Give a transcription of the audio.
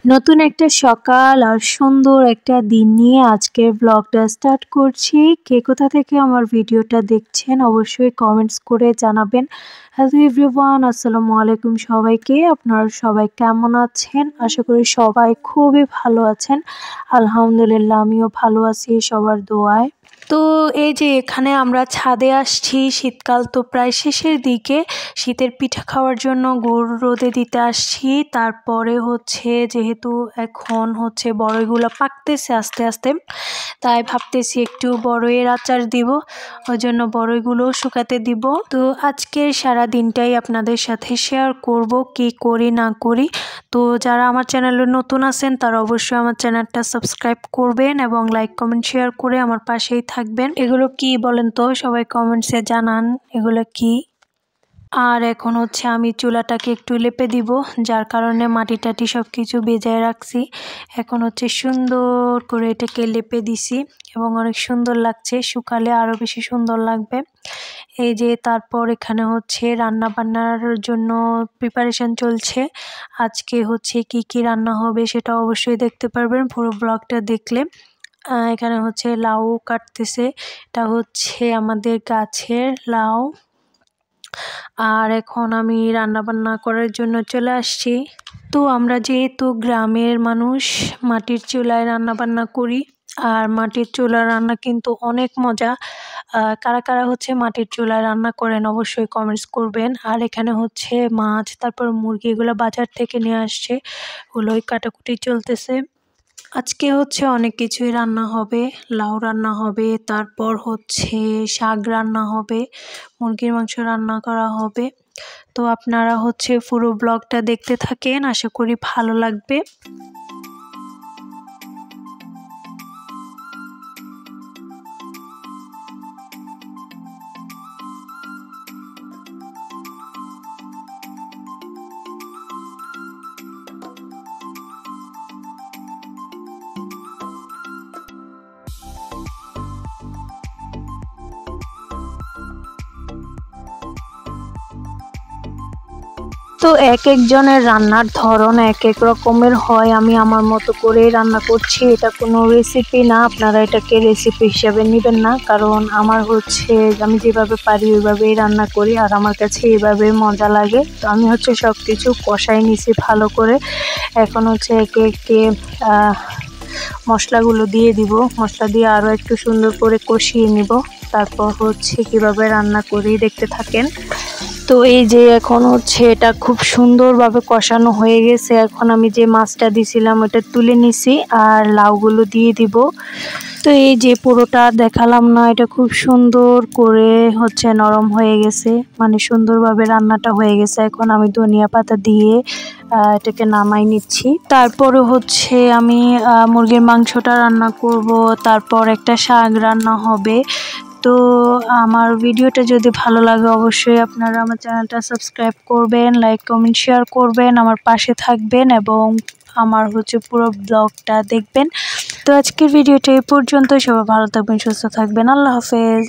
নতুন একটা সকাল আর সুন্দর একটা দিন নিয়ে আজকের ব্লগটা স্টার্ট করছি। কে কোথা থেকে আমার ভিডিওটা দেখছেন অবশ্যই কমেন্টস করে জানাবেন। হ্যালো এভরিওয়ান, আসসালামু আলাইকুম সবাইকে। আপনারা সবাই কেমন আছেন? আশা করি সবাই খুবই ভালো আছেন। আলহামদুলিল্লাহ আমিও ভালো আছি সবার দোয়ায়। তো এই যে এখানে আমরা ছাদে আসছি, শীতকাল তো প্রায় শেষের দিকে। শীতের পিঠা খাওয়ার জন্য গুড় রোদে দিতে আসছি। তারপরে হচ্ছে যেহেতু এখন হচ্ছে বড়ইগুলো পাকতেছে আস্তে আস্তে, তাই ভাবতেছি একটু বড়ইয়ের আচার দিব, ওই জন্য বড়ইগুলো শুকাতে দিব। তো আজকের সারা দিনটাই আপনাদের সাথে শেয়ার করব কি করি না করি। তো যারা আমার চ্যানেলে নতুন আছেন তারা অবশ্যই আমার চ্যানেলটা সাবস্ক্রাইব করবেন এবং লাইক কমেন্ট শেয়ার করে আমার পাশেই থাকবেন। এগুলো কি বলেন তো, সবাই কমেন্টসে জানান এগুলো কি। আর এখন হচ্ছে আমি চুলাটাকে একটু লেপে দিব, যার কারণে মাটি টাটি সব কিছু বেজায় রাখছি। এখন হচ্ছে সুন্দর করে এটাকে লেপে দিছি এবং অনেক সুন্দর লাগছে, শুকালে আরও বেশি সুন্দর লাগবে। এই যে তারপর এখানে হচ্ছে রান্না বান্নার জন্য প্রিপারেশন চলছে। আজকে হচ্ছে কি কি রান্না হবে সেটা অবশ্যই দেখতে পারবেন পুরো ব্লগটা দেখলে। এখানে হচ্ছে লাউ কাটতেছে, এটা হচ্ছে আমাদের গাছের লাউ। আর এখন আমি রান্না বান্না করার জন্য চলে আসছি। তো আমরা যেহেতু গ্রামের মানুষ, মাটির চুলায় রান্না বান্না করি। আর মাটির চুলার রান্না কিন্তু অনেক মজা। কারা কারা হচ্ছে মাটির চুলায় রান্না করেন অবশ্যই কমেন্টস করবেন। আর এখানে হচ্ছে মাছ, তারপর মুরগি, এগুলো বাজার থেকে নিয়ে আসছে, ওগুলোই কাটাকুটি চলতেছে। আজকে হচ্ছে অনেক কিছুই রান্না হবে, লাউ রান্না হবে, তারপর হচ্ছে শাক রান্না হবে, মুরগির মাংস রান্না করা হবে। তো আপনারা হচ্ছে পুরো ব্লগটা দেখতে থাকেন, আশা করি ভালো লাগবে। তো এক একজনের রান্নার ধরন এক এক রকমের হয়, আমি আমার মতো করেই রান্না করছি। এটা কোনো রেসিপি না, আপনারা এটাকে রেসিপি হিসাবে নেবেন না, কারণ আমার হচ্ছে আমি যেভাবে পারি ওইভাবেই রান্না করি আর আমার কাছে এইভাবে মজা লাগে। তো আমি হচ্ছে সব কিছু কষাই নিছি ভালো করে। এখন হচ্ছে একে একে মশলাগুলো দিয়ে দিব, মশলা দিয়ে আরও একটু সুন্দর করে কষিয়ে নিব। তারপর হচ্ছে কিভাবে রান্না করি দেখতে থাকেন। তো এই যে এখন হচ্ছে এটা খুব সুন্দরভাবে কষানো হয়ে গেছে। এখন আমি যে মাছটা দিছিলাম ওটা তুলে নিছি আর লাউগুলো দিয়ে দিব। তো এই যে পুরোটা দেখালাম না, এটা খুব সুন্দর করে হচ্ছে নরম হয়ে গেছে, মানে সুন্দরভাবে রান্নাটা হয়ে গেছে। এখন আমি ধনিয়া পাতা দিয়ে এটাকে নামাই নিচ্ছি। তারপরে হচ্ছে আমি মুরগির মাংসটা রান্না করব, তারপর একটা শাক রান্না হবে। তো আমার ভিডিওটা যদি ভালো লাগে অবশ্যই আপনারা আমার চ্যানেলটা সাবস্ক্রাইব করবেন, লাইক কমেন্ট শেয়ার করবেন, আমার পাশে থাকবেন এবং আমার হচ্ছে পুরো ব্লগটা দেখবেন। তো আজকের ভিডিওটা এই পর্যন্ত, সবাই ভালো থাকবেন, সুস্থ থাকবেন, আল্লাহ হাফেজ।